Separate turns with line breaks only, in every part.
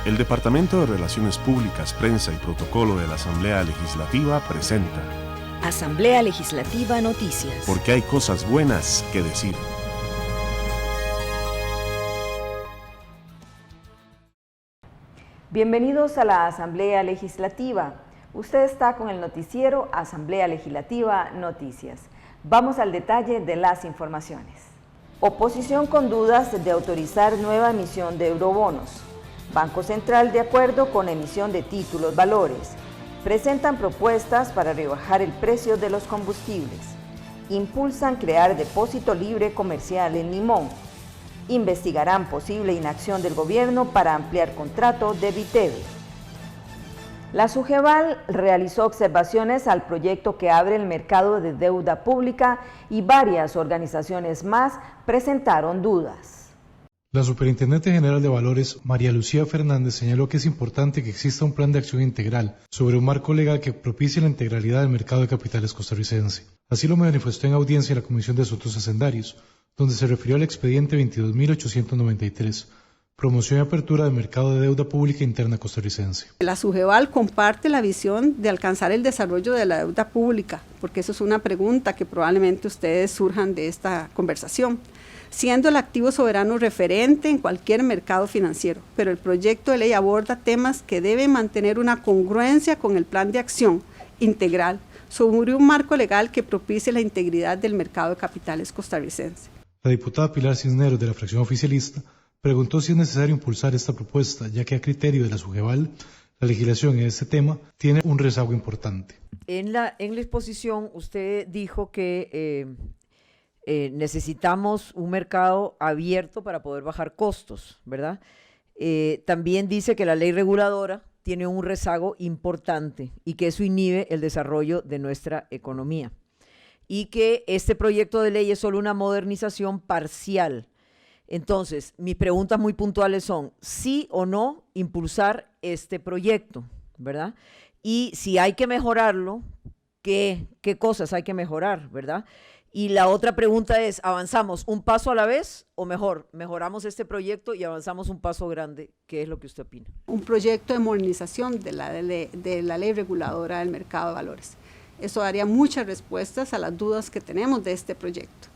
El Departamento de Relaciones Públicas, Prensa y Protocolo de la Asamblea Legislativa presenta
Asamblea Legislativa Noticias.
Porque hay cosas buenas que decir.
Bienvenidos a la Asamblea Legislativa. Usted está con el noticiero Asamblea Legislativa Noticias. Vamos al detalle de las informaciones. Oposición con dudas de autorizar nueva emisión de eurobonos. Banco Central de acuerdo con emisión de títulos valores. Presentan propuestas para rebajar el precio de los combustibles. Impulsan crear depósito libre comercial en Limón. Investigarán posible inacción del gobierno para ampliar contrato de Viteve. La SUGEVAL realizó observaciones al proyecto que abre el mercado de deuda pública y varias organizaciones más presentaron dudas.
La Superintendente General de Valores, María Lucía Fernández, señaló que es importante que exista un plan de acción integral sobre un marco legal que propicie la integralidad del mercado de capitales costarricense. Así lo manifestó en audiencia en la Comisión de Asuntos Hacendarios, donde se refirió al expediente 22.893, promoción y apertura del mercado de deuda pública interna costarricense.
La SUGEVAL comparte la visión de alcanzar el desarrollo de la deuda pública, porque eso es una pregunta que probablemente ustedes surjan de esta conversación, siendo el activo soberano referente en cualquier mercado financiero, pero el proyecto de ley aborda temas que deben mantener una congruencia con el plan de acción integral sobre un marco legal que propicie la integridad del mercado de capitales costarricense.
La diputada Pilar Cisneros, de la fracción oficialista, preguntó si es necesario impulsar esta propuesta, ya que a criterio de la SUGEVAL, la legislación en este tema tiene un rezago importante.
En la exposición usted dijo que necesitamos un mercado abierto para poder bajar costos, ¿verdad? También dice que la ley reguladora tiene un rezago importante y que eso inhibe el desarrollo de nuestra economía. Y que este proyecto de ley es solo una modernización parcial. Entonces, mis preguntas muy puntuales son, ¿sí o no impulsar este proyecto, verdad? Y si hay que mejorarlo, ¿qué cosas hay que mejorar, verdad? Y la otra pregunta es, ¿avanzamos un paso a la vez o mejor, mejoramos este proyecto y avanzamos un paso grande? ¿Qué es lo que usted opina?
Un proyecto de modernización de la ley reguladora del mercado de valores. Eso daría muchas respuestas a las dudas que tenemos de este proyecto.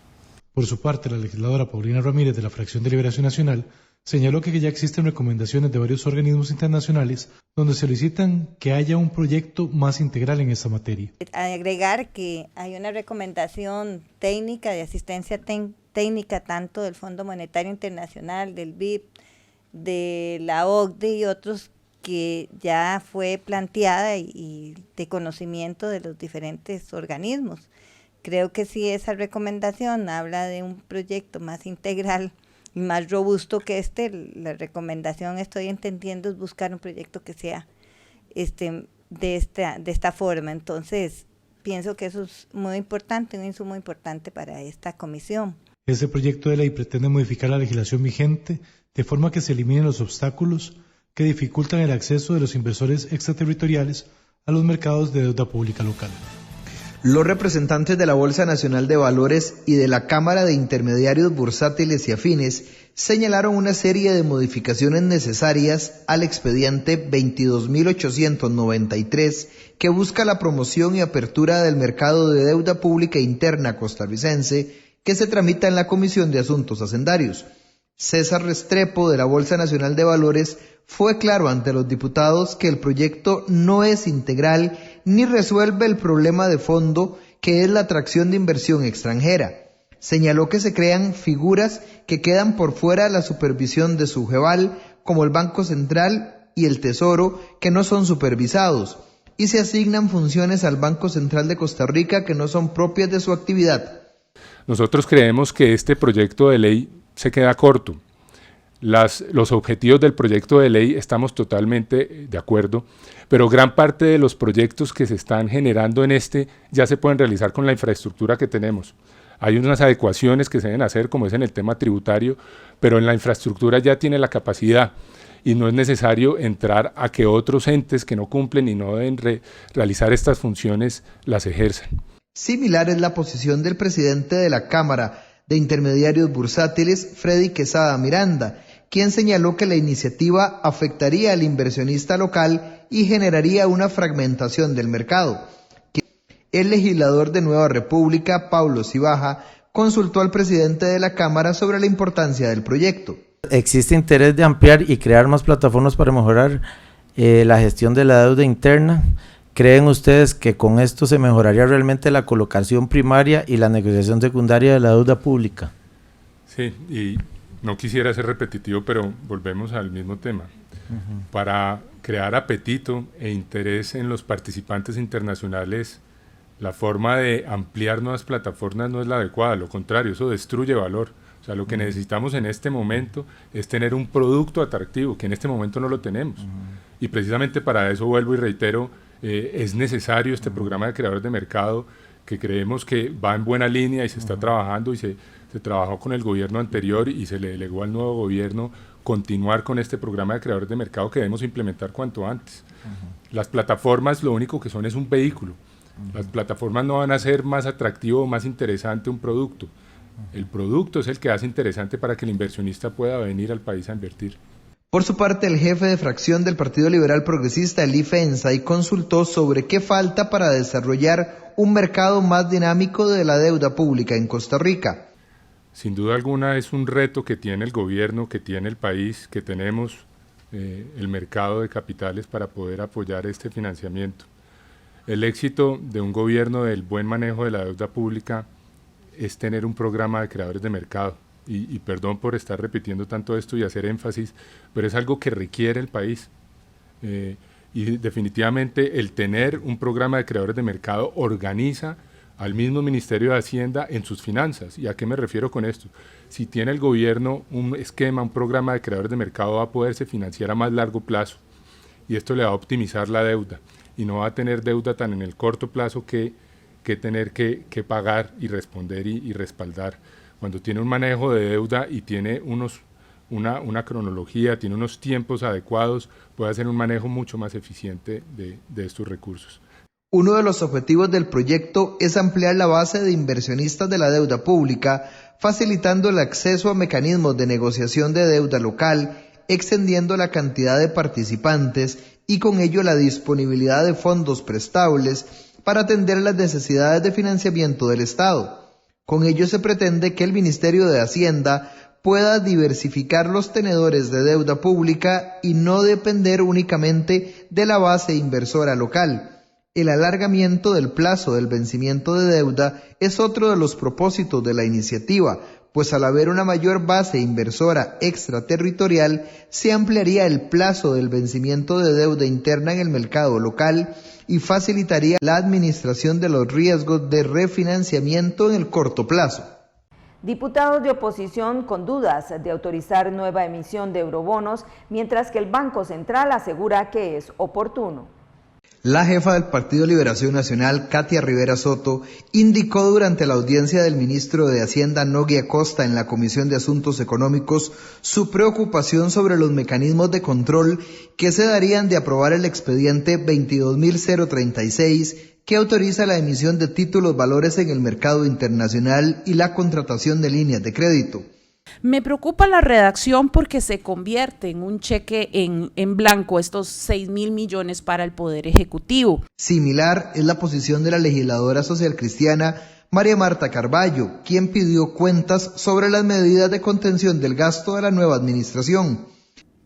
Por su parte, la legisladora Paulina Ramírez, de la Fracción de Liberación Nacional, señaló que ya existen recomendaciones de varios organismos internacionales donde solicitan que haya un proyecto más integral en esta materia.
Agregar que hay una recomendación técnica de asistencia técnica tanto del Fondo Monetario Internacional, del BID, de la OCDE y otros que ya fue planteada y de conocimiento de los diferentes organismos. Creo que si esa recomendación habla de un proyecto más integral y más robusto que la recomendación, estoy entendiendo, es buscar un proyecto que sea de esta forma. Entonces, pienso que eso es muy importante, un insumo importante para esta comisión.
Este proyecto de ley pretende modificar la legislación vigente de forma que se eliminen los obstáculos que dificultan el acceso de los inversores extraterritoriales a los mercados de deuda pública local.
Los representantes de la Bolsa Nacional de Valores y de la Cámara de Intermediarios Bursátiles y Afines señalaron una serie de modificaciones necesarias al expediente 22.893 que busca la promoción y apertura del mercado de deuda pública interna costarricense que se tramita en la Comisión de Asuntos Hacendarios. César Restrepo, de la Bolsa Nacional de Valores, fue claro ante los diputados que el proyecto no es integral ni resuelve el problema de fondo que es la atracción de inversión extranjera. Señaló que se crean figuras que quedan por fuera de la supervisión de SUGEVAL, como el Banco Central y el Tesoro, que no son supervisados, y se asignan funciones al Banco Central de Costa Rica que no son propias de su actividad.
Nosotros creemos que este proyecto de ley se queda corto. Los objetivos del proyecto de ley estamos totalmente de acuerdo, pero gran parte de los proyectos que se están generando en ya se pueden realizar con la infraestructura que tenemos. Hay unas adecuaciones que se deben hacer, como es en el tema tributario, pero en la infraestructura ya tiene la capacidad y no es necesario entrar a que otros entes que no cumplen y no deben realizar estas funciones las ejerzan.
Similar es la posición del presidente de la Cámara de Intermediarios Bursátiles, Freddy Quesada Miranda, quien señaló que la iniciativa afectaría al inversionista local y generaría una fragmentación del mercado. El legislador de Nueva República, Pablo Cibaja, consultó al presidente de la Cámara sobre la importancia del proyecto.
Existe interés de ampliar y crear más plataformas para mejorar la gestión de la deuda interna. ¿Creen ustedes que con esto se mejoraría realmente la colocación primaria y la negociación secundaria de la deuda pública?
Sí, y no quisiera ser repetitivo, pero volvemos al mismo tema. Para crear apetito e interés en los participantes internacionales, la forma de ampliar nuevas plataformas no es la adecuada, lo contrario, eso destruye valor. O sea, lo que necesitamos en este momento es tener un producto atractivo, que en este momento no lo tenemos. Y precisamente para eso vuelvo y reitero, es necesario este programa de creadores de mercado, que creemos que va en buena línea y se está trabajando y se trabajó con el gobierno anterior y se le delegó al nuevo gobierno continuar con este programa de creadores de mercado que debemos implementar cuanto antes. Las plataformas lo único que son es un vehículo. Las plataformas no van a hacer más atractivo o más interesante un producto. El producto es el que hace interesante para que el inversionista pueda venir al país a invertir.
Por su parte, el jefe de fracción del Partido Liberal Progresista, Elí Fensay, consultó sobre qué falta para desarrollar un mercado más dinámico de la deuda pública en Costa Rica.
Sin duda alguna es un reto que tiene el gobierno, que tiene el país, que tenemos el mercado de capitales para poder apoyar este financiamiento. El éxito de un gobierno del buen manejo de la deuda pública es tener un programa de creadores de mercado. Y perdón por estar repitiendo tanto esto y hacer énfasis, pero es algo que requiere el país. Y definitivamente el tener un programa de creadores de mercado organiza al mismo Ministerio de Hacienda en sus finanzas. ¿Y a qué me refiero con esto? Si tiene el gobierno un esquema, un programa de creadores de mercado, va a poderse financiar a más largo plazo. Y esto le va a optimizar la deuda. Y no va a tener deuda tan en el corto plazo que tener que pagar y responder y respaldar. Cuando tiene un manejo de deuda y tiene una cronología, tiene unos tiempos adecuados, puede hacer un manejo mucho más eficiente de estos recursos.
Uno de los objetivos del proyecto es ampliar la base de inversionistas de la deuda pública, facilitando el acceso a mecanismos de negociación de deuda local, extendiendo la cantidad de participantes y con ello la disponibilidad de fondos prestables para atender las necesidades de financiamiento del Estado. Con ello se pretende que el Ministerio de Hacienda pueda diversificar los tenedores de deuda pública y no depender únicamente de la base inversora local. El alargamiento del plazo del vencimiento de deuda es otro de los propósitos de la iniciativa, pues al haber una mayor base inversora extraterritorial, se ampliaría el plazo del vencimiento de deuda interna en el mercado local y facilitaría la administración de los riesgos de refinanciamiento en el corto plazo.
Diputados de oposición con dudas de autorizar nueva emisión de eurobonos, mientras que el Banco Central asegura que es oportuno.
La jefa del Partido Liberación Nacional, Katia Rivera Soto, indicó durante la audiencia del ministro de Hacienda, Nogui Acosta, en la Comisión de Asuntos Económicos, su preocupación sobre los mecanismos de control que se darían de aprobar el expediente 22.036, que autoriza la emisión de títulos valores en el mercado internacional y la contratación de líneas de crédito.
Me preocupa la redacción porque se convierte en un cheque en blanco estos 6.000 millones para el Poder Ejecutivo.
Similar es la posición de la legisladora socialcristiana María Marta Carballo, quien pidió cuentas sobre las medidas de contención del gasto de la nueva administración.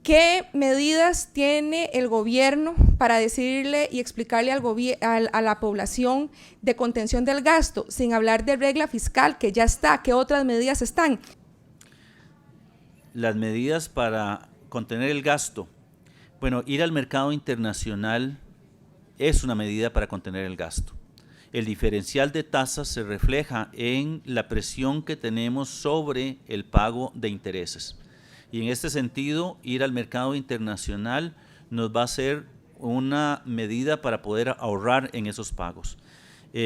¿Qué medidas tiene el gobierno para decirle y explicarle a la población de contención del gasto, sin hablar de regla fiscal que ya está? ¿Qué otras medidas están?
Las medidas para contener el gasto. Bueno, ir al mercado internacional es una medida para contener el gasto. El diferencial de tasas se refleja en la presión que tenemos sobre el pago de intereses. Y en este sentido, ir al mercado internacional nos va a ser una medida para poder ahorrar en esos pagos.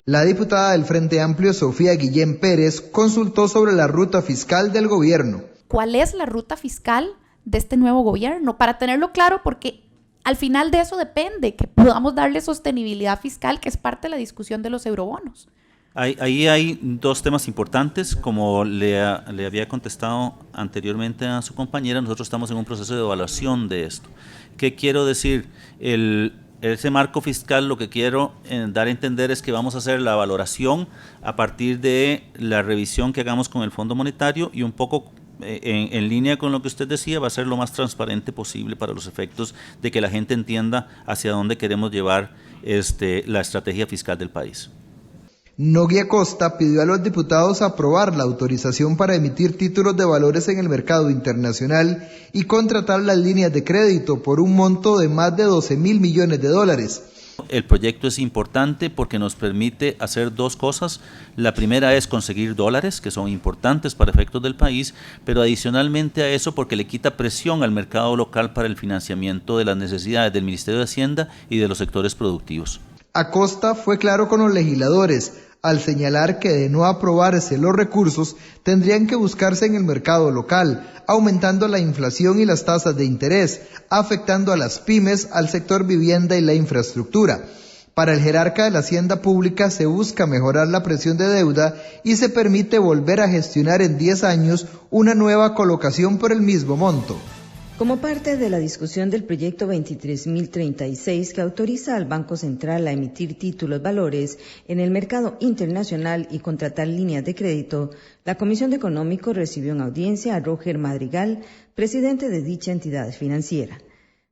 La diputada del Frente Amplio, Sofía Guillén Pérez, consultó sobre la ruta fiscal del gobierno.
¿Cuál es la ruta fiscal de este nuevo gobierno? Para tenerlo claro, porque al final de eso depende que podamos darle sostenibilidad fiscal, que es parte de la discusión de los eurobonos.
Ahí hay dos temas importantes. Como le había contestado anteriormente a su compañera, nosotros estamos en un proceso de evaluación de esto. ¿Qué quiero decir? Ese marco fiscal, lo que quiero dar a entender es que vamos a hacer la valoración a partir de la revisión que hagamos con el Fondo Monetario, y un poco en línea con lo que usted decía, va a ser lo más transparente posible para los efectos de que la gente entienda hacia dónde queremos llevar la estrategia fiscal del país.
Nogui Acosta pidió a los diputados aprobar la autorización para emitir títulos de valores en el mercado internacional y contratar las líneas de crédito por un monto de más de 12.000 millones de dólares.
El proyecto es importante porque nos permite hacer dos cosas. La primera es conseguir dólares, que son importantes para efectos del país, pero adicionalmente a eso porque le quita presión al mercado local para el financiamiento de las necesidades del Ministerio de Hacienda y de los sectores productivos.
Acosta fue claro con los legisladores al señalar que de no aprobarse los recursos tendrían que buscarse en el mercado local, aumentando la inflación y las tasas de interés, afectando a las pymes, al sector vivienda y la infraestructura. Para el jerarca de la Hacienda Pública se busca mejorar la presión de deuda y se permite volver a gestionar en 10 años una nueva colocación por el mismo monto.
Como parte de la discusión del proyecto 23.036 que autoriza al Banco Central a emitir títulos valores en el mercado internacional y contratar líneas de crédito, la Comisión de Económico recibió en audiencia a Roger Madrigal, presidente de dicha entidad financiera.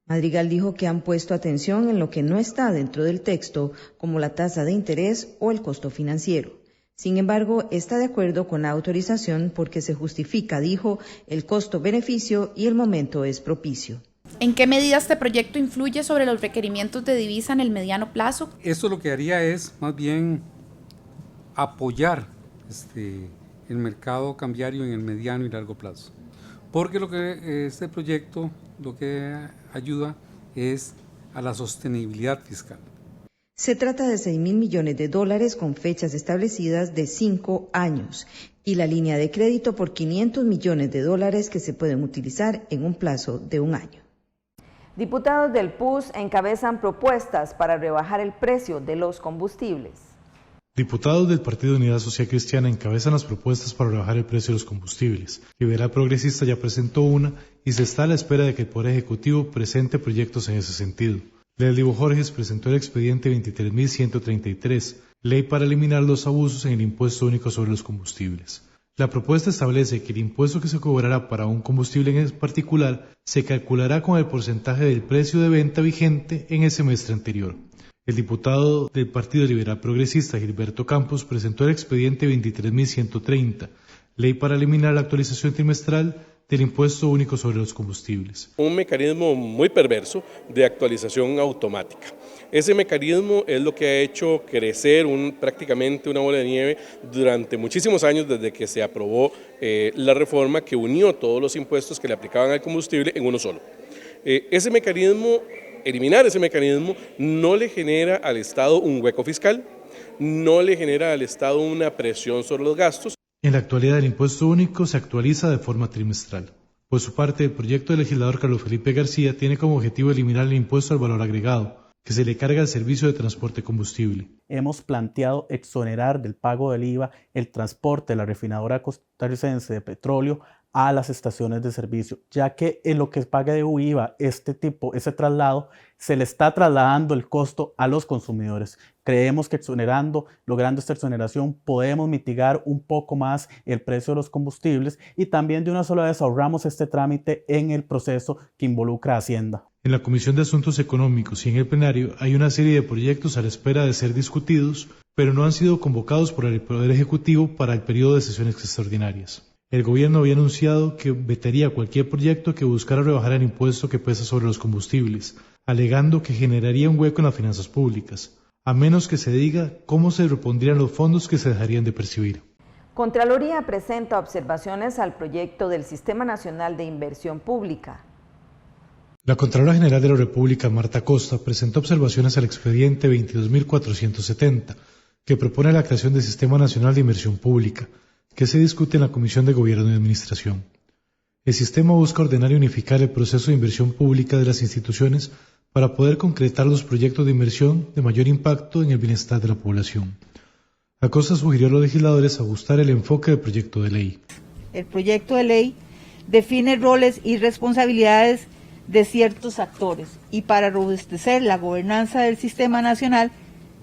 Madrigal dijo que han puesto atención en lo que no está dentro del texto, como la tasa de interés o el costo financiero. Sin embargo, está de acuerdo con la autorización porque se justifica, dijo, el costo-beneficio y el momento es propicio.
¿En qué medida este proyecto influye sobre los requerimientos de divisa en el mediano plazo?
Esto lo que haría es más bien apoyar el mercado cambiario en el mediano y largo plazo. Porque lo que este proyecto lo que ayuda es a la sostenibilidad fiscal.
Se trata de 6.000 millones de dólares con fechas establecidas de 5 años y la línea de crédito por 500 millones de dólares que se pueden utilizar en un plazo de 1 año.
Diputados del PUS encabezan propuestas para rebajar el precio de los combustibles.
Diputados del Partido Unidad Social Cristiana encabezan las propuestas para rebajar el precio de los combustibles. Liberal Progresista ya presentó una y se está a la espera de que el Poder Ejecutivo presente proyectos en ese sentido. Leslie Jorges presentó el expediente 23.133, ley para eliminar los abusos en el impuesto único sobre los combustibles. La propuesta establece que el impuesto que se cobrará para un combustible en particular se calculará con el porcentaje del precio de venta vigente en el semestre anterior. El diputado del Partido Liberal Progresista, Gilberto Campos, presentó el expediente 23.130, ley para eliminar la actualización trimestral del impuesto único sobre los combustibles.
Un mecanismo muy perverso de actualización automática. Ese mecanismo es lo que ha hecho crecer prácticamente una bola de nieve durante muchísimos años desde que se aprobó la reforma que unió todos los impuestos que le aplicaban al combustible en uno solo. Eliminar ese mecanismo no le genera al Estado un hueco fiscal, no le genera al Estado una presión sobre los gastos.
En la actualidad el impuesto único se actualiza de forma trimestral. Por su parte, el proyecto del legislador Carlos Felipe García tiene como objetivo eliminar el impuesto al valor agregado, que se le carga al servicio de transporte combustible.
Hemos planteado exonerar del pago del IVA el transporte de la refinadora costarricense de petróleo a las estaciones de servicio, ya que en lo que paga de IVA ese traslado, se le está trasladando el costo a los consumidores. Creemos que logrando esta exoneración, podemos mitigar un poco más el precio de los combustibles y también de una sola vez ahorramos este trámite en el proceso que involucra a Hacienda.
En la Comisión de Asuntos Económicos y en el plenario hay una serie de proyectos a la espera de ser discutidos, pero no han sido convocados por el Poder Ejecutivo para el periodo de sesiones extraordinarias. El gobierno había anunciado que vetaría cualquier proyecto que buscara rebajar el impuesto que pesa sobre los combustibles, alegando que generaría un hueco en las finanzas públicas, a menos que se diga cómo se repondrían los fondos que se dejarían de percibir.
Contraloría presenta observaciones al proyecto del Sistema Nacional de Inversión Pública.
La Contralora General de la República, Marta Costa, presentó observaciones al expediente 22.470, que propone la creación del Sistema Nacional de Inversión Pública, que se discute en la Comisión de Gobierno y Administración. El sistema busca ordenar y unificar el proceso de inversión pública de las instituciones para poder concretar los proyectos de inversión de mayor impacto en el bienestar de la población. Acosta sugirió a los legisladores ajustar el enfoque del proyecto de ley.
El proyecto de ley define roles y responsabilidades de ciertos actores y para robustecer la gobernanza del sistema nacional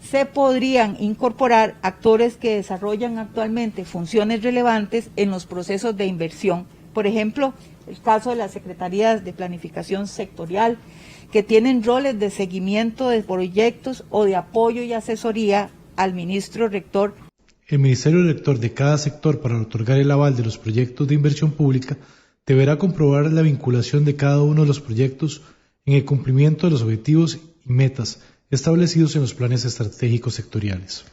se podrían incorporar actores que desarrollan actualmente funciones relevantes en los procesos de inversión. Por ejemplo, el caso de las secretarías de planificación sectorial, que tienen roles de seguimiento de proyectos o de apoyo y asesoría al ministro rector.
El ministerio rector de cada sector para otorgar el aval de los proyectos de inversión pública deberá comprobar la vinculación de cada uno de los proyectos en el cumplimiento de los objetivos y metas establecidos en los planes estratégicos sectoriales.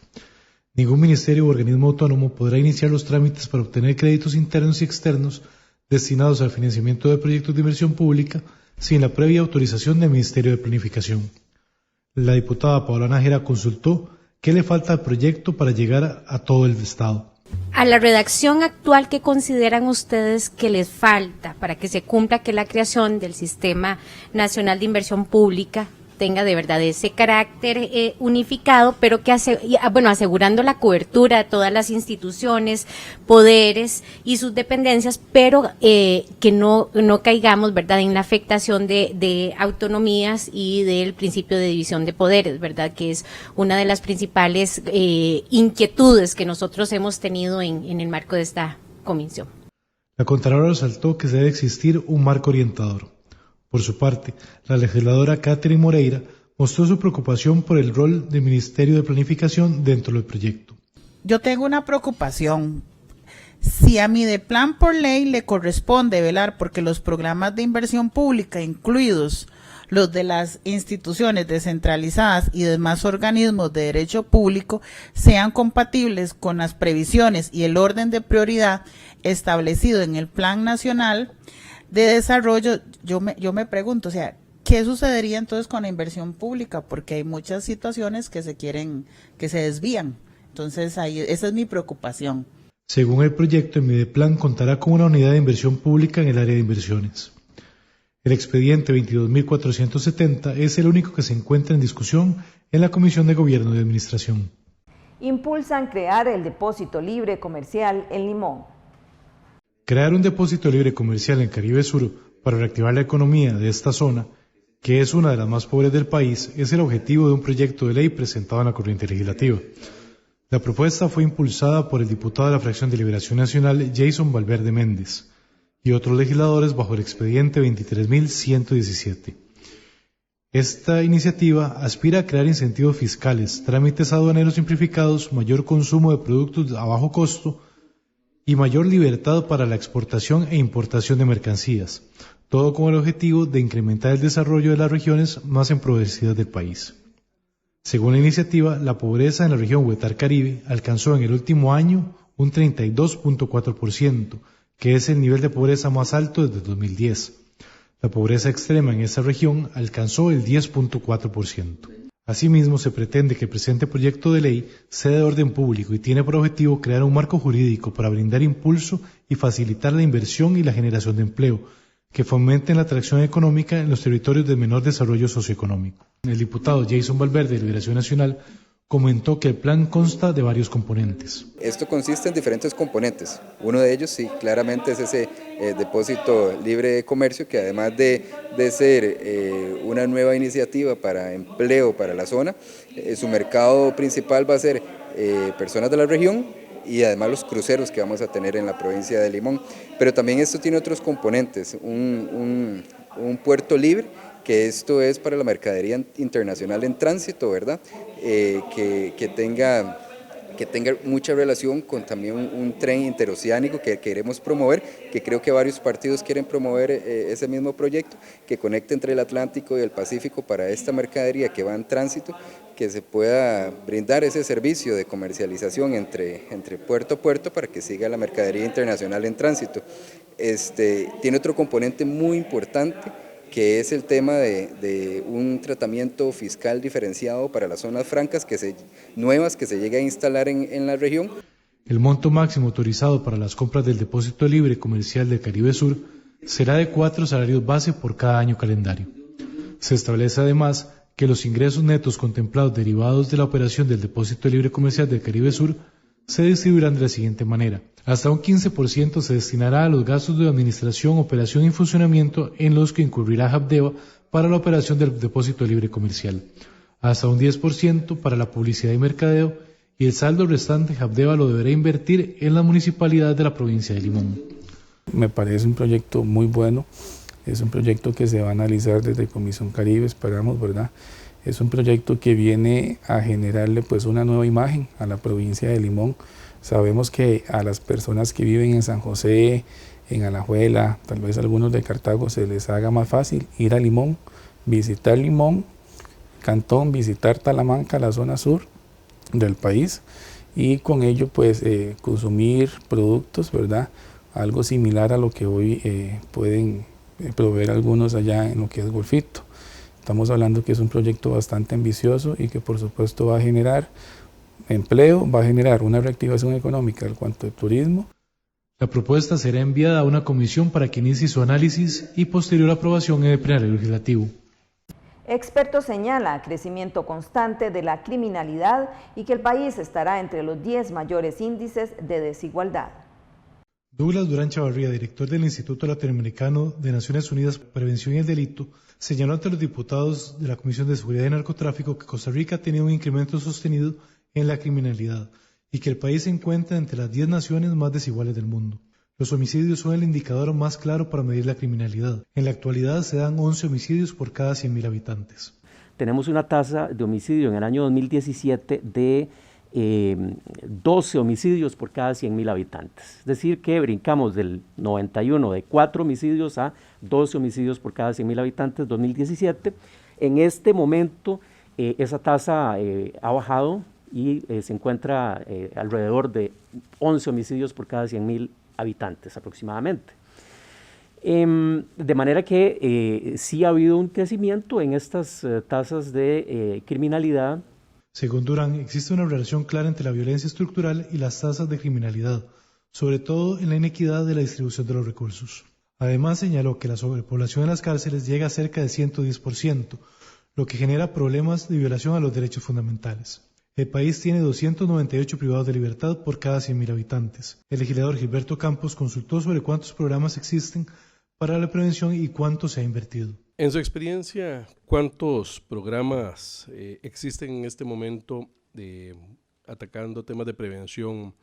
Ningún ministerio u organismo autónomo podrá iniciar los trámites para obtener créditos internos y externos destinados al financiamiento de proyectos de inversión pública sin la previa autorización del Ministerio de Planificación. La diputada Paola Nájera consultó qué le falta al proyecto para llegar a todo el Estado.
A la redacción actual, ¿qué consideran ustedes que les falta para que se cumpla que la creación del Sistema Nacional de Inversión Pública tenga de verdad ese carácter unificado, pero que asegurando la cobertura de todas las instituciones, poderes y sus dependencias, pero que no caigamos, verdad, en la afectación de autonomías y del principio de división de poderes, verdad, que es una de las principales inquietudes que nosotros hemos tenido en el marco de esta comisión.
La Contralora resaltó que debe existir un marco orientador. Por su parte, la legisladora Catherine Moreira mostró su preocupación por el rol del Ministerio de Planificación dentro del proyecto.
Yo tengo una preocupación. Si a Mideplan por ley le corresponde velar porque los programas de inversión pública, incluidos los de las instituciones descentralizadas y demás organismos de derecho público, sean compatibles con las previsiones y el orden de prioridad establecido en el Plan Nacional de Desarrollo, yo me pregunto, o sea, ¿qué sucedería entonces con la inversión pública? Porque hay muchas situaciones que se desvían. Entonces, esa es mi preocupación.
Según el proyecto, el Mideplan contará con una unidad de inversión pública en el área de inversiones. El expediente 22.470 es el único que se encuentra en discusión en la Comisión de Gobierno y Administración.
Impulsan crear el depósito libre comercial en Limón.
Crear un depósito libre comercial en Caribe Sur para reactivar la economía de esta zona, que es una de las más pobres del país, es el objetivo de un proyecto de ley presentado en la corriente legislativa. La propuesta fue impulsada por el diputado de la Fracción de Liberación Nacional, Jason Valverde Méndez, y otros legisladores bajo el expediente 23.117. Esta iniciativa aspira a crear incentivos fiscales, trámites aduaneros simplificados, mayor consumo de productos a bajo costo y mayor libertad para la exportación e importación de mercancías, todo con el objetivo de incrementar el desarrollo de las regiones más empobrecidas del país. Según la iniciativa, la pobreza en la región Huetar Caribe alcanzó en el último año un 32.4%, que es el nivel de pobreza más alto desde 2010. La pobreza extrema en esa región alcanzó el 10.4%. Asimismo, se pretende que el presente proyecto de ley sea de orden público y tiene por objetivo crear un marco jurídico para brindar impulso y facilitar la inversión y la generación de empleo, que fomenten la atracción económica en los territorios de menor desarrollo socioeconómico. El diputado Jason Valverde de Liberación Nacional comentó que el plan consta de varios componentes.
Esto consiste en diferentes componentes. Uno de ellos, sí, claramente es ese depósito libre de comercio, que además de ser una nueva iniciativa para empleo para la zona, su mercado principal va a ser personas de la región y además los cruceros que vamos a tener en la provincia de Limón. Pero también esto tiene otros componentes, un puerto libre, que esto es para la mercadería internacional en tránsito, ¿verdad? Que tenga mucha relación con también un tren interoceánico que queremos promover, que creo que varios partidos quieren promover ese mismo proyecto, que conecte entre el Atlántico y el Pacífico para esta mercadería que va en tránsito, que se pueda brindar ese servicio de comercialización entre puerto a puerto para que siga la mercadería internacional en tránsito. Tiene otro componente muy importante, que es el tema de un tratamiento fiscal diferenciado para las zonas francas nuevas que se llegue a instalar en la región.
El monto máximo autorizado para las compras del depósito libre comercial del Caribe Sur será de 4 salarios base por cada año calendario. Se establece además que los ingresos netos contemplados derivados de la operación del depósito libre comercial del Caribe Sur se distribuirán de la siguiente manera. Hasta un 15% se destinará a los gastos de administración, operación y funcionamiento en los que incurrirá Habdeba para la operación del depósito libre comercial. Hasta un 10% para la publicidad y mercadeo, y el saldo restante Habdeba lo deberá invertir en la municipalidad de la provincia de Limón.
Me parece un proyecto muy bueno, es un proyecto que se va a analizar desde Comisión Caribe, esperamos, ¿verdad? Es un proyecto que viene a generarle pues una nueva imagen a la provincia de Limón. Sabemos que a las personas que viven en San José, en Alajuela, tal vez algunos de Cartago, se les haga más fácil ir a Limón, visitar Limón, Cantón, visitar Talamanca, la zona sur del país, y con ello pues consumir productos, ¿verdad? Algo similar a lo que hoy pueden proveer algunos allá en lo que es Golfito. Estamos hablando que es un proyecto bastante ambicioso y que por supuesto va a generar empleo, va a generar una reactivación económica en cuanto al turismo.
La propuesta será enviada a una comisión para que inicie su análisis y posterior aprobación en el plenario legislativo.
Expertos señalan crecimiento constante de la criminalidad y que el país estará entre los 10 mayores índices de desigualdad.
Douglas Durán Chavarría, director del Instituto Latinoamericano de Naciones Unidas para Prevención y el Delito, señaló ante los diputados de la Comisión de Seguridad y Narcotráfico que Costa Rica ha tenido un incremento sostenido en la criminalidad y que el país se encuentra entre las 10 naciones más desiguales del mundo. Los homicidios son el indicador más claro para medir la criminalidad. En la actualidad se dan 11 homicidios por cada 100.000 habitantes.
Tenemos una tasa de homicidio en el año 2017 de 12 homicidios por cada 100.000 habitantes. Es decir, que brincamos del 91 de 4 homicidios a 12 homicidios por cada 100.000 habitantes 2017. En este momento esa tasa ha bajado y se encuentra alrededor de 11 homicidios por cada 100.000 habitantes aproximadamente. De manera que sí ha habido un crecimiento en estas tasas de criminalidad.
Según Durán, existe una relación clara entre la violencia estructural y las tasas de criminalidad, sobre todo en la inequidad de la distribución de los recursos. Además, señaló que la sobrepoblación en las cárceles llega a cerca de 110%, lo que genera problemas de violación a los derechos fundamentales. El país tiene 298 privados de libertad por cada 100.000 habitantes. El legislador Gilberto Campos consultó sobre cuántos programas existen para la prevención y cuánto se ha invertido.
En su experiencia, ¿cuántos programas existen en este momento atacando temas de prevención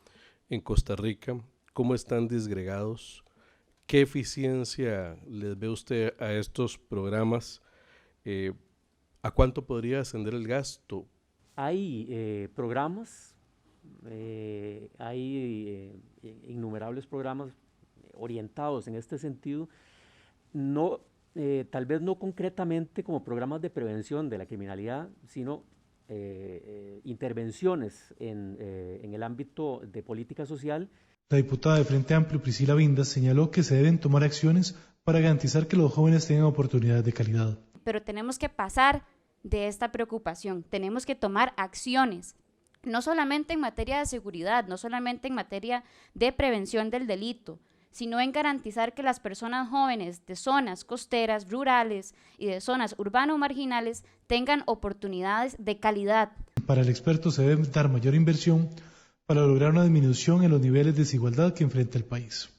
en Costa Rica? ¿Cómo están disgregados? ¿Qué eficiencia les ve usted a estos programas? ¿A cuánto podría ascender el gasto?
Hay programas, hay innumerables programas orientados en este sentido, no, tal vez no concretamente como programas de prevención de la criminalidad, sino intervenciones en el ámbito de política social.
La diputada de Frente Amplio, Priscila Vindas, señaló que se deben tomar acciones para garantizar que los jóvenes tengan oportunidades de calidad.
Pero tenemos que pasar de esta preocupación, tenemos que tomar acciones, no solamente en materia de seguridad, no solamente en materia de prevención del delito, sino en garantizar que las personas jóvenes de zonas costeras, rurales y de zonas urbano-marginales tengan oportunidades de calidad.
Para el experto se debe dar mayor inversión para lograr una disminución en los niveles de desigualdad que enfrenta el país.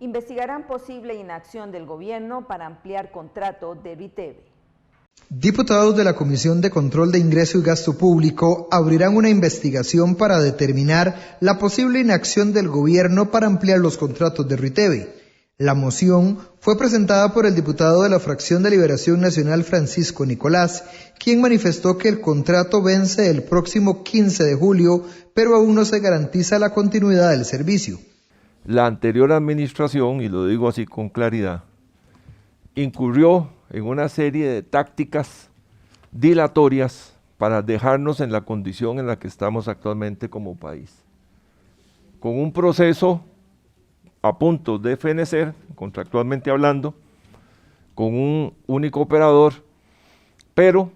Investigarán posible inacción del gobierno para ampliar contrato de Riteve.
Diputados de la Comisión de Control de Ingreso y Gasto Público abrirán una investigación para determinar la posible inacción del gobierno para ampliar los contratos de Riteve. La moción fue presentada por el diputado de la Fracción de Liberación Nacional Francisco Nicolás, quien manifestó que el contrato vence el próximo 15 de julio, pero aún no se garantiza la continuidad del servicio.
La anterior administración, y lo digo así con claridad, incurrió en una serie de tácticas dilatorias para dejarnos en la condición en la que estamos actualmente como país. Con un proceso a punto de fenecer, contractualmente hablando, con un único operador, pero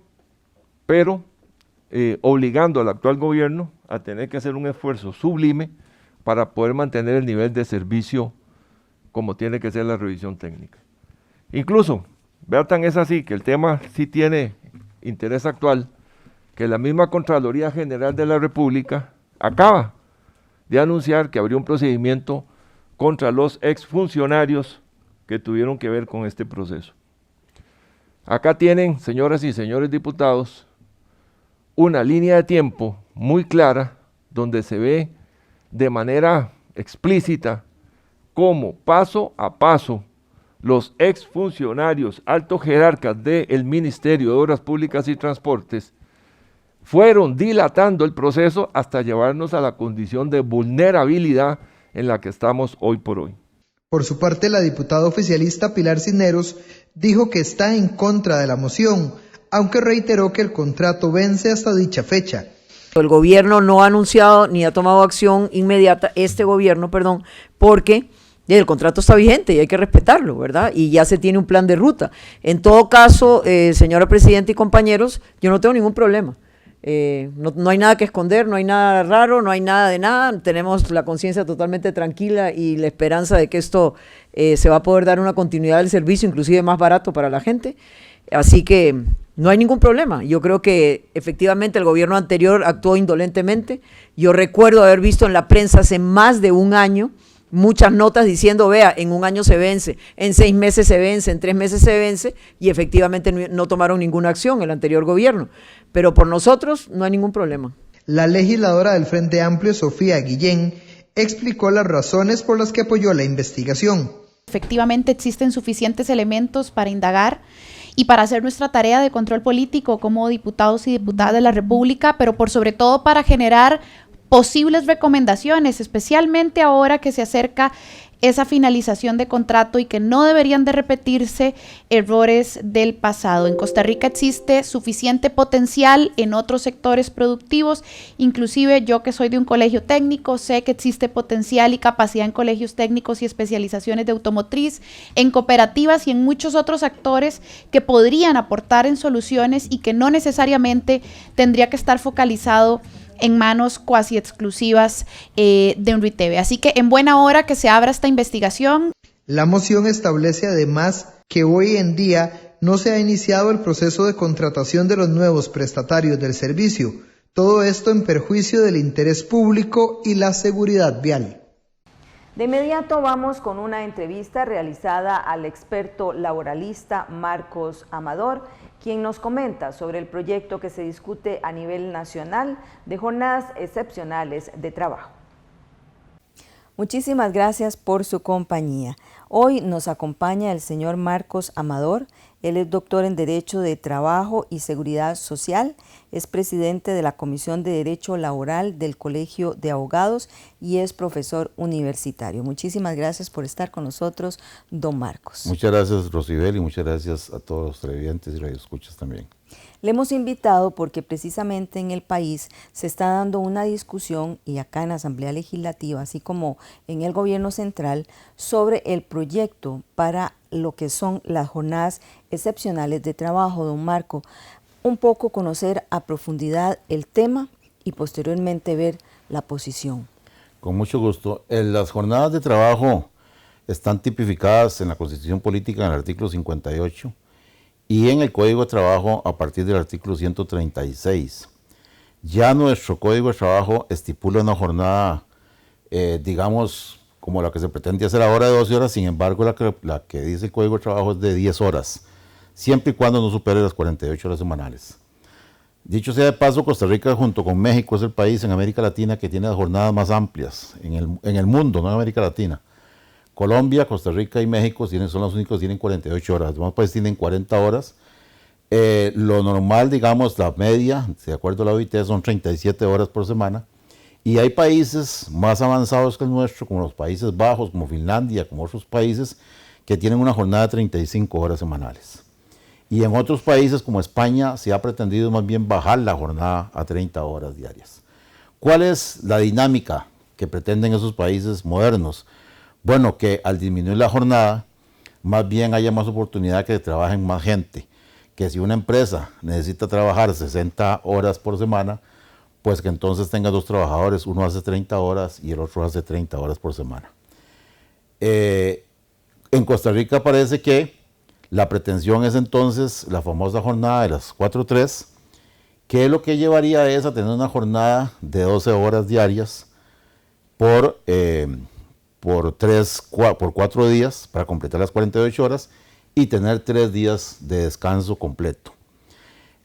obligando al actual gobierno a tener que hacer un esfuerzo sublime para poder mantener el nivel de servicio como tiene que ser la revisión técnica. Incluso, tan es así que el tema sí tiene interés actual, que la misma Contraloría General de la República acaba de anunciar que habría un procedimiento contra los exfuncionarios que tuvieron que ver con este proceso. Acá tienen, señoras y señores diputados, una línea de tiempo muy clara donde se ve de manera explícita cómo paso a paso los exfuncionarios altos jerarcas del Ministerio de Obras Públicas y Transportes fueron dilatando el proceso hasta llevarnos a la condición de vulnerabilidad en la que estamos hoy por hoy.
Por su parte, la diputada oficialista Pilar Cisneros dijo que está en contra de la moción, aunque reiteró que el contrato vence hasta dicha fecha.
El gobierno no ha anunciado ni ha tomado acción inmediata, porque el contrato está vigente y hay que respetarlo, ¿verdad? Y ya se tiene un plan de ruta. En todo caso, señora presidenta y compañeros, yo no tengo ningún problema. No hay nada que esconder, no hay nada raro, no hay nada de nada, tenemos la conciencia totalmente tranquila y la esperanza de que esto se va a poder dar una continuidad del servicio, inclusive más barato para la gente, así que no hay ningún problema. Yo creo que efectivamente el gobierno anterior actuó indolentemente. Yo recuerdo haber visto en la prensa hace más de un año muchas notas diciendo, vea, en un año se vence, en 6 meses se vence, en 3 meses se vence, y efectivamente no tomaron ninguna acción el anterior gobierno. Pero por nosotros no hay ningún problema.
La legisladora del Frente Amplio, Sofía Guillén, explicó las razones por las que apoyó la investigación.
Efectivamente existen suficientes elementos para indagar y para hacer nuestra tarea de control político como diputados y diputadas de la República, pero por sobre todo para generar posibles recomendaciones, especialmente ahora que se acerca esa finalización de contrato y que no deberían de repetirse errores del pasado. En Costa Rica existe suficiente potencial en otros sectores productivos, inclusive yo que soy de un colegio técnico, sé que existe potencial y capacidad en colegios técnicos y especializaciones de automotriz, en cooperativas y en muchos otros actores que podrían aportar en soluciones y que no necesariamente tendría que estar focalizado en manos cuasi exclusivas de ENRITV. Así que en buena hora que se abra esta investigación.
La moción establece además que hoy en día no se ha iniciado el proceso de contratación de los nuevos prestatarios del servicio. Todo esto en perjuicio del interés público y la seguridad vial.
De inmediato vamos con una entrevista realizada al experto laboralista Marcos Amador, quien nos comenta sobre el proyecto que se discute a nivel nacional de jornadas excepcionales de trabajo.
Muchísimas gracias por su compañía. Hoy nos acompaña el señor Marcos Amador. Él es doctor en Derecho de Trabajo y Seguridad Social, es presidente de la Comisión de Derecho Laboral del Colegio de Abogados y es profesor universitario. Muchísimas gracias por estar con nosotros, don Marcos.
Muchas gracias, Rosibel, y muchas gracias a todos los televidentes y radioescuchas también.
Le hemos invitado porque precisamente en el país se está dando una discusión, y acá en la Asamblea Legislativa, así como en el Gobierno Central, sobre el proyecto para lo que son las jornadas excepcionales de trabajo. Don Marco, un poco conocer a profundidad el tema y posteriormente ver la posición.
Con mucho gusto. Las jornadas de trabajo están tipificadas en la Constitución Política en el artículo 58 y en el Código de Trabajo a partir del artículo 136. Ya nuestro Código de Trabajo estipula una jornada, digamos, como la que se pretende hacer ahora de 12 horas, sin embargo la que dice el Código de Trabajo es de 10 horas, siempre y cuando no supere las 48 horas semanales. Dicho sea de paso, Costa Rica junto con México es el país en América Latina que tiene las jornadas más amplias en el mundo, no en América Latina. Colombia, Costa Rica y México son los únicos que tienen 48 horas, los demás países tienen 40 horas. Lo normal, digamos, la media, de acuerdo a la OIT, son 37 horas por semana. Y hay países más avanzados que el nuestro, como los Países Bajos, como Finlandia, como otros países, que tienen una jornada de 35 horas semanales. Y en otros países, como España, se ha pretendido más bien bajar la jornada a 30 horas diarias. ¿Cuál es la dinámica que pretenden esos países modernos? Bueno, que al disminuir la jornada, más bien haya más oportunidad que trabajen más gente. Que si una empresa necesita trabajar 60 horas por semana, pues que entonces tenga 2 trabajadores, uno hace 30 horas y el otro hace 30 horas por semana. En Costa Rica parece que la pretensión es entonces la famosa jornada de las 4-3, que lo que llevaría es a tener una jornada de 12 horas diarias, por 4 días para completar las 48 horas y tener 3 días de descanso completo.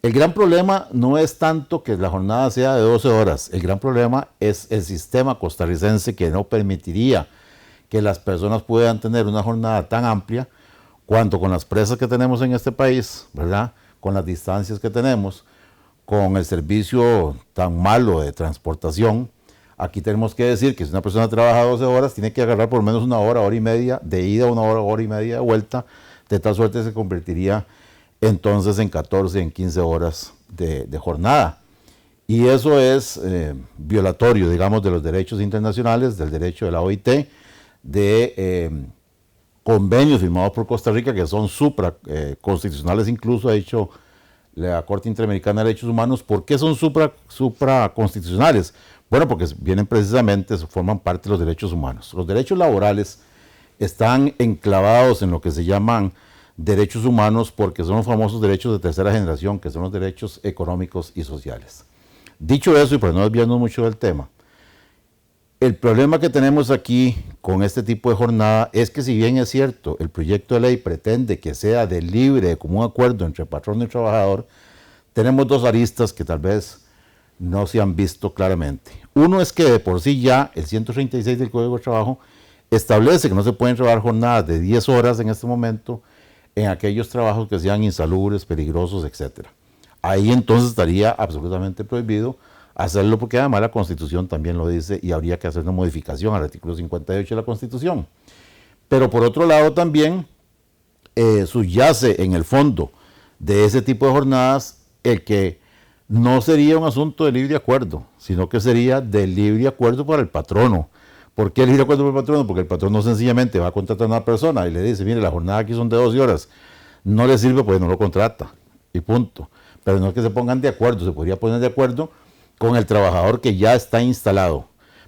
El gran problema no es tanto que la jornada sea de 12 horas, el gran problema es el sistema costarricense que no permitiría que las personas puedan tener una jornada tan amplia cuanto con las presas que tenemos en este país, ¿verdad? Con las distancias que tenemos, con el servicio tan malo de transportación. Aquí tenemos que decir que si una persona trabaja 12 horas, tiene que agarrar por lo menos 1 hora, hora y media de ida, 1 hora, hora y media de vuelta, de tal suerte se convertiría entonces en 14, en 15 horas de jornada. Y eso es violatorio, digamos, de los derechos internacionales, del derecho de la OIT, de convenios firmados por Costa Rica que son supraconstitucionales, incluso ha dicho la Corte Interamericana de Derechos Humanos. ¿Por qué son supraconstitucionales? Bueno, porque vienen precisamente, forman parte de los derechos humanos. Los derechos laborales están enclavados en lo que se llaman derechos humanos porque son los famosos derechos de tercera generación, que son los derechos económicos y sociales. Dicho eso, y para no desviarnos mucho del tema, el problema que tenemos aquí con este tipo de jornada es que, si bien es cierto, el proyecto de ley pretende que sea de libre, de común acuerdo entre patrón y trabajador, tenemos 2 aristas que tal vez no se han visto claramente. Uno es que de por sí ya el 136 del Código de Trabajo establece que no se pueden trabajar jornadas de 10 horas en este momento en aquellos trabajos que sean insalubres, peligrosos, etc. Ahí entonces estaría absolutamente prohibido hacerlo, porque además la Constitución también lo dice y habría que hacer una modificación al artículo 58 de la Constitución. Pero por otro lado también subyace en el fondo de ese tipo de jornadas el que no sería un asunto de libre acuerdo, sino que sería de libre acuerdo para el patrono. ¿Por qué libre acuerdo para el patrono? Porque el patrono sencillamente va a contratar a una persona y le dice, mire, la jornada aquí son de 12 horas, no le sirve, pues no lo contrata, y punto. Pero no es que se pongan de acuerdo, se podría poner de acuerdo con el trabajador que ya está instalado.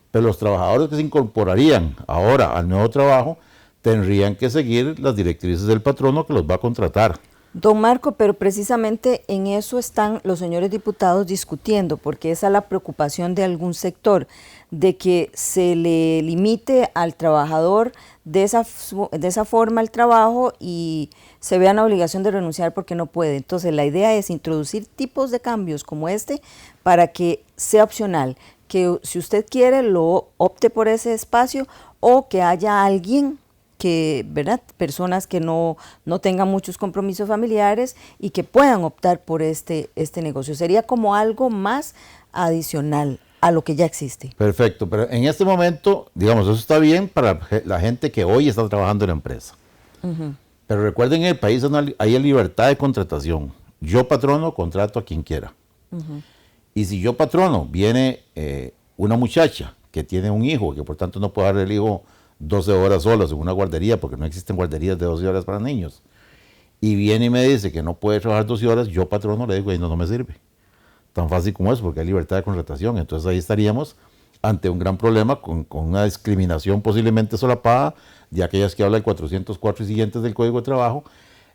Pero los trabajadores que se incorporarían ahora al nuevo trabajo tendrían que seguir las directrices del patrono que los va a contratar.
Don Marco, pero precisamente en eso están los señores diputados discutiendo, porque esa es la preocupación de algún sector, de que se le limite al trabajador de esa forma el trabajo y se vea en la obligación de renunciar porque no puede. Entonces la idea es introducir tipos de cambios como este para que sea opcional, que si usted quiere lo opte por ese espacio, o que haya alguien que, ¿verdad?, personas que no tengan muchos compromisos familiares y que puedan optar por este negocio. Sería como algo más adicional a lo que ya existe.
Perfecto, pero en este momento, digamos, eso está bien para la gente que hoy está trabajando en la empresa. Pero recuerden, en el país hay libertad de contratación. Yo, patrono, contrato a quien quiera. Y si yo, patrono, viene una muchacha que tiene un hijo, que por tanto no puede darle el hijo 12 horas solos en una guardería, porque no existen guarderías de 12 horas para niños, y viene y me dice que no puede trabajar 12 horas, yo, patrono, le digo, no me sirve. Tan fácil como eso, porque hay libertad de contratación. Entonces ahí estaríamos ante un gran problema con una discriminación posiblemente solapada de aquellas que habla el 404 y siguientes del Código de Trabajo,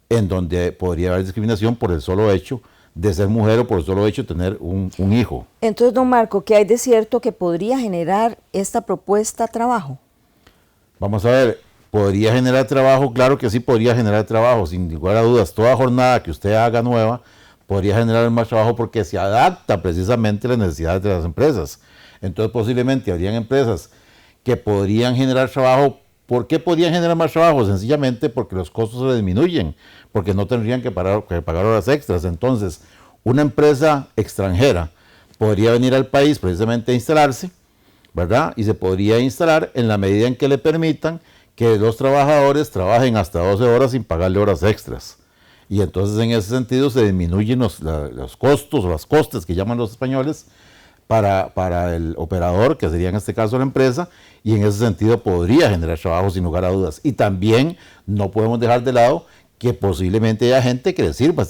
en donde podría haber discriminación por el solo hecho de ser mujer o por el solo hecho de tener un hijo.
Entonces, don Marco, ¿qué hay de cierto que podría generar esta propuesta trabajo?
Vamos a ver, ¿podría generar trabajo? Claro que sí podría generar trabajo, sin lugar a dudas. Toda jornada que usted haga nueva podría generar más trabajo porque se adapta precisamente a las necesidades de las empresas. Entonces posiblemente habrían empresas que podrían generar trabajo. ¿Por qué podrían generar más trabajo? Sencillamente porque los costos se disminuyen, porque no tendrían que pagar horas extras. Entonces, una empresa extranjera podría venir al país precisamente a instalarse, ¿verdad? Y se podría instalar en la medida en que le permitan que los trabajadores trabajen hasta 12 horas sin pagarle horas extras. Y entonces en ese sentido se disminuyen los costos o las costes que llaman los españoles para el operador, que sería en este caso la empresa, y en ese sentido podría generar trabajo sin lugar a dudas. Y también no podemos dejar de lado que posiblemente haya gente que le sirva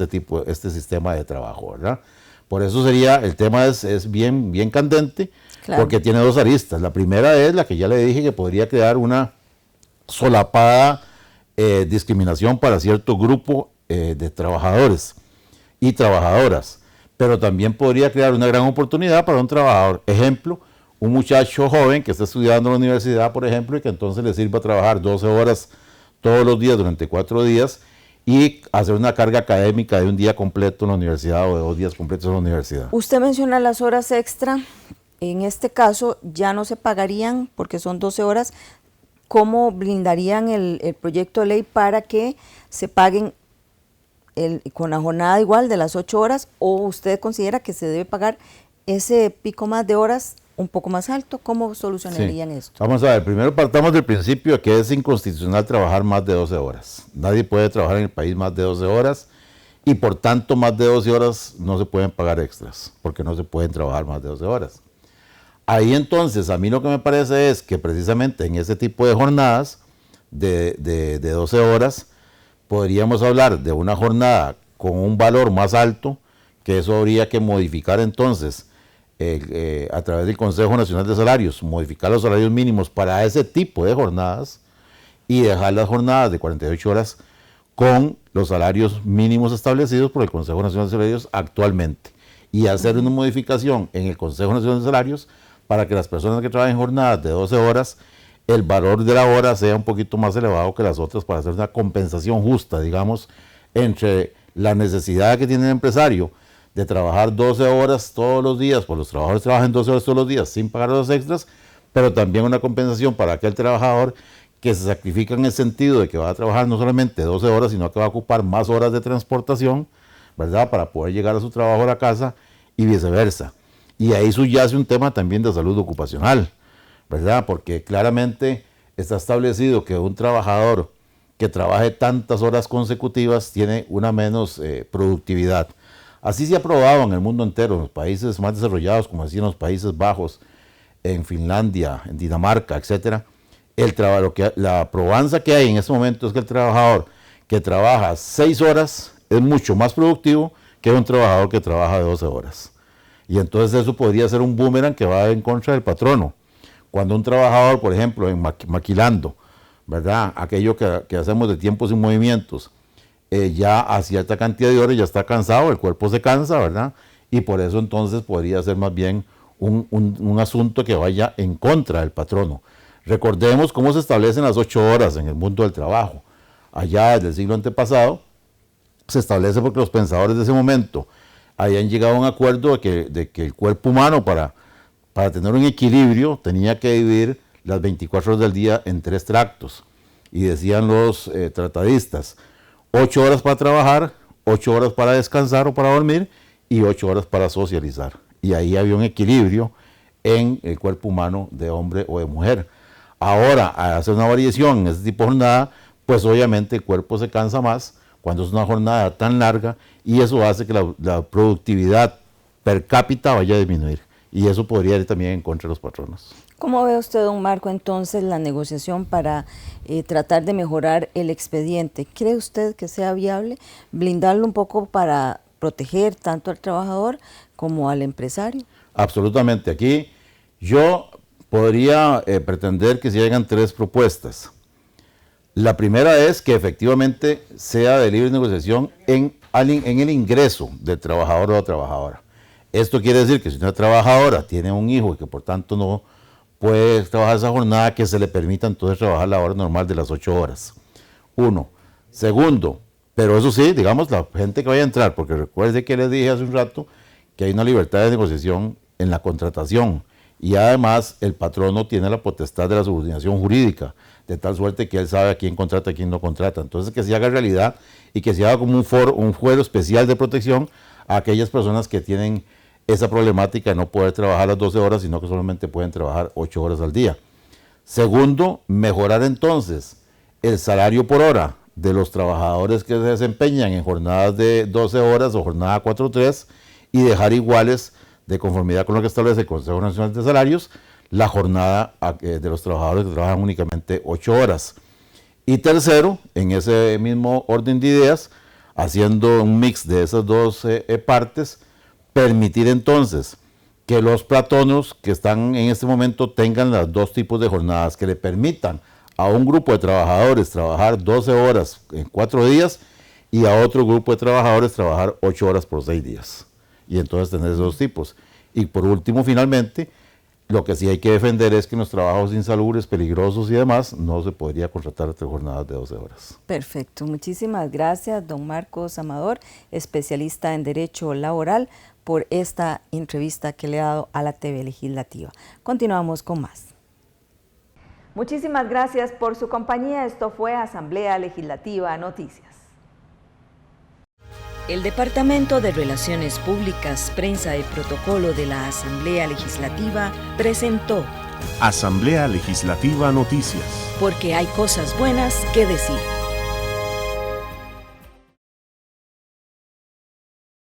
este sistema de trabajo, ¿verdad? Por eso el tema es bien candente, claro, porque tiene 2 aristas. La primera es la que ya le dije, que podría crear una solapada discriminación para cierto grupo de trabajadores y trabajadoras, pero también podría crear una gran oportunidad para un trabajador. Ejemplo, un muchacho joven que está estudiando en la universidad, por ejemplo, y que entonces le sirva trabajar 12 horas todos los días durante 4 días y hacer una carga académica de un día completo en la universidad o de 2 días completos en la universidad.
Usted menciona las horas extra, en este caso ya no se pagarían porque son 12 horas. ¿Cómo blindarían el proyecto de ley para que se paguen con la jornada igual de las 8 horas, o usted considera que se debe pagar ese pico más de horas un poco más alto? ¿Cómo solucionarían esto?
Vamos a ver, primero partamos del principio de que es inconstitucional trabajar más de 12 horas. Nadie puede trabajar en el país más de 12 horas y por tanto más de 12 horas no se pueden pagar extras, porque no se pueden trabajar más de 12 horas. Ahí entonces a mí lo que me parece es que precisamente en ese tipo de jornadas de 12 horas podríamos hablar de una jornada con un valor más alto, que eso habría que modificar entonces a través del Consejo Nacional de Salarios, modificar los salarios mínimos para ese tipo de jornadas y dejar las jornadas de 48 horas con los salarios mínimos establecidos por el Consejo Nacional de Salarios actualmente, y hacer una modificación en el Consejo Nacional de Salarios para que las personas que trabajen jornadas de 12 horas, el valor de la hora sea un poquito más elevado que las otras, para hacer una compensación justa, digamos, entre la necesidad que tiene el empresario de trabajar 12 horas todos los días, pues los trabajadores trabajan 12 horas todos los días sin pagar los extras, pero también una compensación para aquel trabajador que se sacrifica en el sentido de que va a trabajar no solamente 12 horas, sino que va a ocupar más horas de transportación, ¿verdad?, para poder llegar a su trabajo a la casa y viceversa. Y ahí subyace un tema también de salud ocupacional, ¿verdad?, porque claramente está establecido que un trabajador que trabaje tantas horas consecutivas tiene una menos productividad. Así se ha probado en el mundo entero, en los países más desarrollados, como decían los Países Bajos, en Finlandia, en Dinamarca, etc. La probanza que hay en este momento es que el trabajador que trabaja 6 horas es mucho más productivo que un trabajador que trabaja de 12 horas. Y entonces eso podría ser un boomerang que va en contra del patrono. Cuando un trabajador, por ejemplo, maquilando, ¿verdad?, aquello que hacemos de tiempos y movimientos, ya a cierta cantidad de horas ya está cansado, el cuerpo se cansa, ¿verdad? Y por eso entonces podría ser más bien un asunto que vaya en contra del patrono. Recordemos cómo se establecen las 8 horas en el mundo del trabajo. Allá desde el siglo antepasado se establece porque los pensadores de ese momento habían llegado a un acuerdo de que el cuerpo humano para tener un equilibrio tenía que dividir las 24 horas del día en 3 tractos. Y decían los tratadistas: 8 horas para trabajar, 8 horas para descansar o para dormir y 8 horas para socializar. Y ahí había un equilibrio en el cuerpo humano de hombre o de mujer. Ahora, al hacer una variación en este tipo de jornada, pues obviamente el cuerpo se cansa más cuando es una jornada tan larga, y eso hace que la productividad per cápita vaya a disminuir. Y eso podría ir también en contra de los patronos.
¿Cómo ve usted, don Marco, entonces la negociación para tratar de mejorar el expediente? ¿Cree usted que sea viable blindarlo un poco para proteger tanto al trabajador como al empresario?
Absolutamente. Aquí yo podría pretender que se hagan 3 propuestas. La primera es que efectivamente sea de libre negociación en el ingreso del trabajador o la trabajadora. Esto quiere decir que si una trabajadora tiene un hijo y que por tanto no puede trabajar esa jornada, que se le permita entonces trabajar la hora normal de las 8 horas. 1. Segundo, pero eso sí, digamos, la gente que vaya a entrar, porque recuerde que les dije hace un rato que hay una libertad de negociación en la contratación, y además el patrono tiene la potestad de la subordinación jurídica, de tal suerte que él sabe a quién contrata y a quién no contrata. Entonces que se haga realidad y que se haga como un fuero especial de protección a aquellas personas que tienen esa problemática de no poder trabajar las 12 horas, sino que solamente pueden trabajar 8 horas al día. Segundo, mejorar entonces el salario por hora de los trabajadores que se desempeñan en jornadas de 12 horas o jornada 4-3 y dejar iguales, de conformidad con lo que establece el Consejo Nacional de Salarios, la jornada de los trabajadores que trabajan únicamente 8 horas. Y tercero, en ese mismo orden de ideas, haciendo un mix de esas 2 partes, permitir entonces que los patronos que están en este momento tengan los 2 tipos de jornadas, que le permitan a un grupo de trabajadores trabajar 12 horas en 4 días y a otro grupo de trabajadores trabajar 8 horas por 6 días. Y entonces tener esos 2 tipos. Y por último, finalmente, Lo que sí hay que defender es que en los trabajos insalubres, peligrosos y demás, no se podría contratar 3 jornadas de 12 horas.
Perfecto, muchísimas gracias, don Marcos Amador, especialista en Derecho Laboral, por esta entrevista que le ha dado a la TV Legislativa. Continuamos con más. Muchísimas gracias por su compañía. Esto fue Asamblea Legislativa Noticias.
El Departamento de Relaciones Públicas, Prensa y Protocolo de la Asamblea Legislativa presentó
Asamblea Legislativa Noticias.
Porque hay cosas buenas que decir.